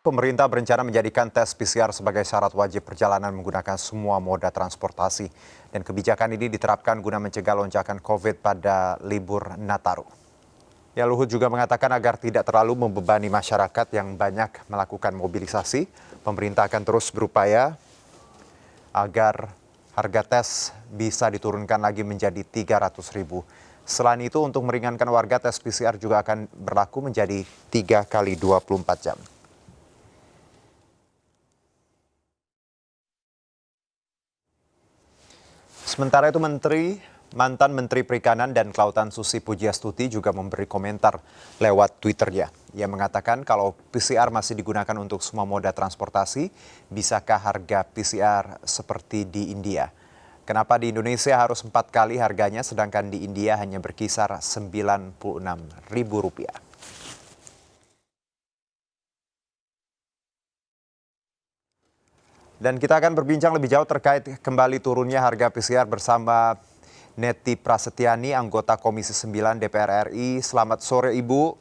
Pemerintah berencana menjadikan tes PCR sebagai syarat wajib perjalanan menggunakan semua moda transportasi. Dan kebijakan ini diterapkan guna mencegah lonjakan COVID pada libur Nataru. Ya, Luhut juga mengatakan agar tidak terlalu membebani masyarakat yang banyak melakukan mobilisasi, pemerintah akan terus berupaya agar harga tes bisa diturunkan lagi menjadi Rp300.000. Selain itu, untuk meringankan warga, tes PCR juga akan berlaku menjadi 3 kali 24 jam. Sementara itu mantan Menteri Perikanan dan Kelautan Susi Pujiastuti juga memberi komentar lewat Twitternya. Ia mengatakan kalau PCR masih digunakan untuk semua moda transportasi, bisakah harga PCR seperti di India? Kenapa di Indonesia harus 4 kali harganya sedangkan di India hanya berkisar Rp96.000? Dan kita akan berbincang lebih jauh terkait kembali turunnya harga PCR bersama Neti Prasetyani, anggota Komisi 9 DPR RI. Selamat sore, Ibu.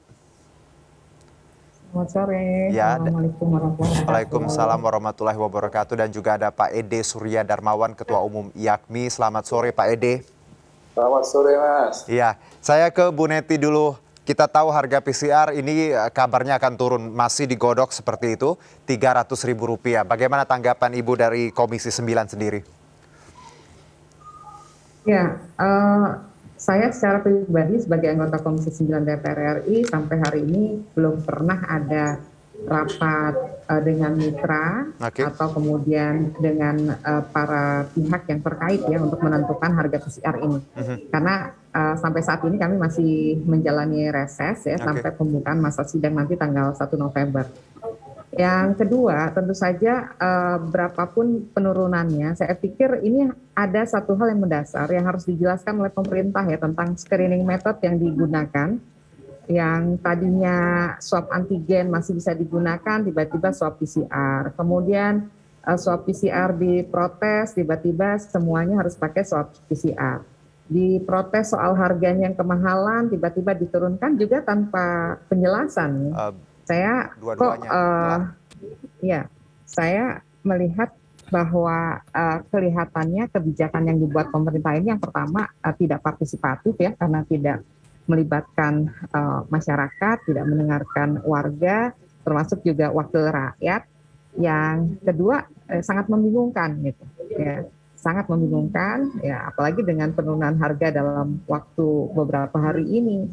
Selamat sore. Ya, Assalamualaikum warahmatullahi wabarakatuh. Waalaikumsalam warahmatullahi wabarakatuh. Dan juga ada Pak Ede Surya Darmawan, Ketua Umum IAKMI. Selamat sore, Pak Ede. Selamat sore, Mas. Iya, saya ke Bu Neti dulu. Kita tahu harga PCR ini kabarnya akan turun, masih digodok seperti itu, Rp300.000. Bagaimana tanggapan Ibu dari Komisi 9 sendiri? Ya, saya secara pribadi sebagai anggota Komisi 9 DPR RI sampai hari ini belum pernah ada rapat dengan mitra atau kemudian dengan para pihak yang terkait ya untuk menentukan harga PCR ini. Karena sampai saat ini kami masih menjalani reses ya sampai pembukaan masa sidang nanti tanggal 1 November. Yang kedua, tentu saja berapapun penurunannya, saya pikir ini ada satu hal yang mendasar yang harus dijelaskan oleh pemerintah ya tentang screening method yang digunakan. Yang tadinya swab antigen masih bisa digunakan, tiba-tiba swab PCR. Kemudian swab PCR diprotes, tiba-tiba semuanya harus pakai swab PCR. Diprotes soal harganya yang kemahalan, tiba-tiba diturunkan juga tanpa penjelasan. Saya saya melihat bahwa kelihatannya kebijakan yang dibuat pemerintah ini yang pertama tidak partisipatif ya karena tidak melibatkan masyarakat, tidak mendengarkan warga, termasuk juga wakil rakyat. Yang kedua sangat membingungkan gitu ya. Sangat membingungkan ya, apalagi dengan penurunan harga dalam waktu beberapa hari ini.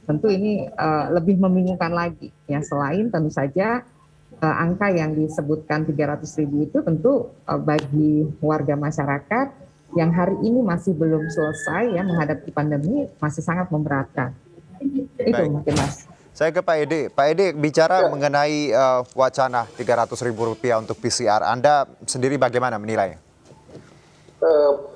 Tentu ini lebih membingungkan lagi ya, selain tentu saja angka yang disebutkan 300.000 itu tentu bagi warga masyarakat yang hari ini masih belum selesai ya menghadapi pandemi masih sangat memberatkan. Itu mungkin Mas. Saya ke Pak Ede. Pak Ede bicara mengenai wacana Rp300.000 untuk PCR. Anda sendiri bagaimana menilainya?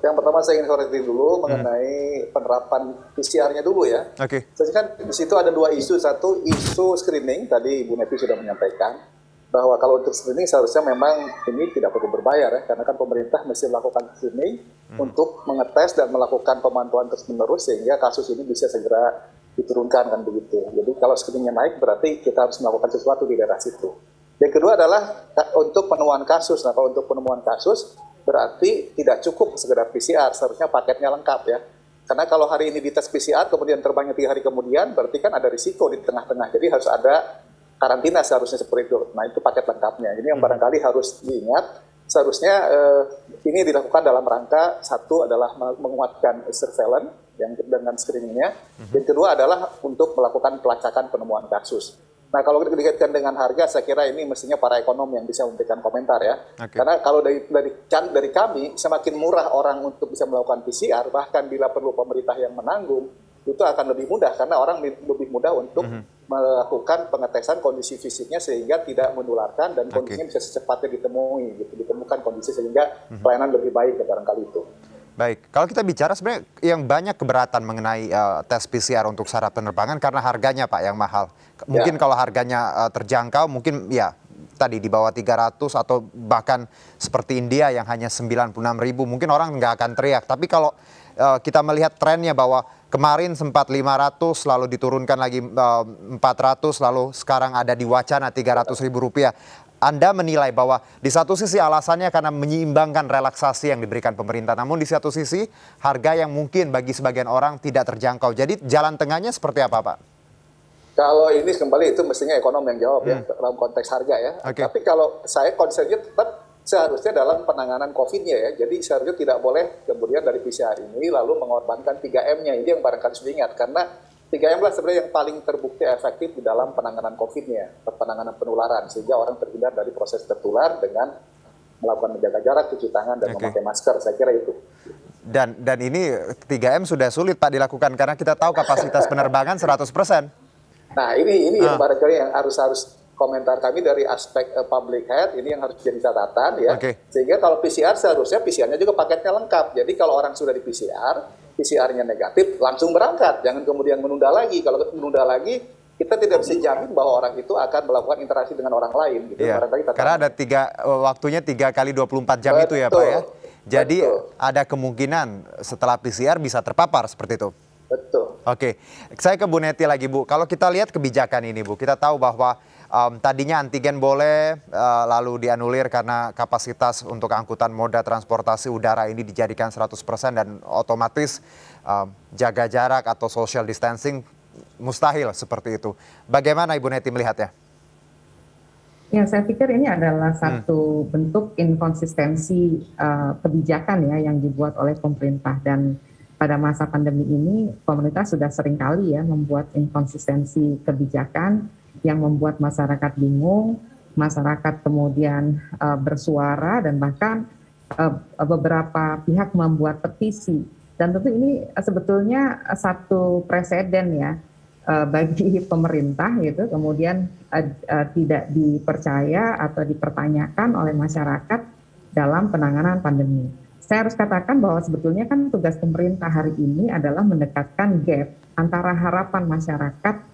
Yang pertama saya ingin koreksi dulu mengenai penerapan PCR-nya dulu ya. Jadi kan di situ ada dua isu. Satu isu screening, tadi Ibu Neti sudah menyampaikan bahwa kalau untuk screening seharusnya memang ini tidak perlu berbayar ya, karena kan pemerintah mesti melakukan screening untuk mengetes dan melakukan pemantauan terus-menerus sehingga kasus ini bisa segera diturunkan kan begitu. Jadi kalau screeningnya naik berarti kita harus melakukan sesuatu di daerah situ. Yang kedua adalah untuk penemuan kasus. Nah, kalau untuk penemuan kasus berarti tidak cukup sekedar PCR, seharusnya paketnya lengkap ya. Karena kalau hari ini dites PCR, kemudian terbangnya 3 hari kemudian, berarti kan ada risiko di tengah-tengah. Jadi harus ada karantina seharusnya seperti itu. Nah itu paket lengkapnya. Ini yang barangkali harus diingat. Seharusnya ini dilakukan dalam rangka, satu adalah menguatkan surveillance yang dengan screeningnya. Yang kedua adalah untuk melakukan pelacakan penemuan kasus. Nah kalau dikaitkan dengan harga, saya kira ini mestinya para ekonom yang bisa memberikan komentar ya. Karena kalau dari kami, semakin murah orang untuk bisa melakukan PCR, bahkan bila perlu pemerintah yang menanggung, itu akan lebih mudah karena orang lebih mudah untuk melakukan pengetesan kondisi fisiknya sehingga tidak menularkan dan kondisinya bisa secepatnya ditemukan kondisi sehingga pelayanan lebih baik barangkali itu. Baik, kalau kita bicara sebenarnya yang banyak keberatan mengenai tes PCR untuk syarat penerbangan karena harganya Pak yang mahal. Mungkin kalau harganya terjangkau mungkin ya tadi di bawah 300 atau bahkan seperti India yang hanya 96.000, mungkin orang nggak akan teriak. Tapi kalau kita melihat trennya bahwa kemarin sempat 500, lalu diturunkan lagi 400, lalu sekarang ada di wacana Rp300.000. Anda menilai bahwa di satu sisi alasannya karena menyeimbangkan relaksasi yang diberikan pemerintah, namun di satu sisi harga yang mungkin bagi sebagian orang tidak terjangkau. Jadi jalan tengahnya seperti apa, Pak? Kalau ini kembali itu mestinya ekonom yang jawab ya dalam konteks harga ya. Tapi kalau saya concernnya tetap seharusnya dalam penanganan COVID-nya ya. Jadi seharusnya tidak boleh kemudian dari PCR ini lalu mengorbankan 3M-nya. Ini yang barangkali harus diingat karena 3M lah sebenarnya yang paling terbukti efektif di dalam penanganan COVID-nya, penanganan penularan sehingga orang terhindar dari proses tertular dengan melakukan menjaga jarak, cuci tangan dan memakai masker. Saya kira itu. Dan ini 3M sudah sulit Pak dilakukan karena kita tahu kapasitas penerbangan 100%. Nah ini yang barangkali yang harus komentar kami dari aspek public health ini yang harus jadi catatan ya. Sehingga kalau PCR seharusnya PCR-nya juga paketnya lengkap. Jadi kalau orang sudah di PCR-nya negatif langsung berangkat, jangan kemudian menunda lagi. Kalau menunda lagi kita tidak bisa jamin bahwa orang itu akan melakukan interaksi dengan orang lain. Gitu. Karena ada waktunya 3 kali 24 jam itu ya Pak ya. Jadi ada kemungkinan setelah PCR bisa terpapar seperti itu. Betul. Oke, saya ke Bu Neti lagi Bu. Kalau kita lihat kebijakan ini Bu, kita tahu bahwa tadinya antigen boleh lalu dianulir karena kapasitas untuk angkutan moda transportasi udara ini dijadikan 100% dan otomatis jaga jarak atau social distancing mustahil seperti itu. Bagaimana Ibu Neti melihatnya? Ya, saya pikir ini adalah satu bentuk inkonsistensi kebijakan ya yang dibuat oleh pemerintah dan pada masa pandemi ini, pemerintah sudah seringkali ya membuat inkonsistensi kebijakan yang membuat masyarakat bingung, masyarakat kemudian bersuara dan bahkan beberapa pihak membuat petisi. Dan tentu ini sebetulnya satu preseden ya bagi pemerintah gitu, kemudian tidak dipercaya atau dipertanyakan oleh masyarakat dalam penanganan pandemi. Saya harus katakan bahwa sebetulnya kan tugas pemerintah hari ini adalah mendekatkan gap antara harapan masyarakat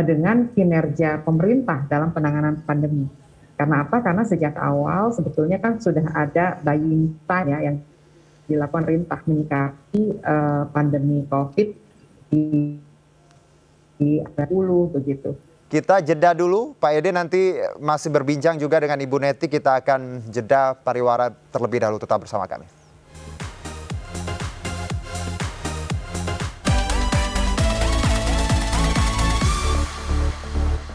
dengan kinerja pemerintah dalam penanganan pandemi. Karena apa? Karena sejak awal sebetulnya kan sudah ada buying time ya yang dilakukan pemerintah menyikapi pandemi COVID di 10 begitu. Kita jeda dulu, Pak Ede nanti masih berbincang juga dengan Ibu Neti. Kita akan jeda pariwara terlebih dahulu, tetap bersama kami.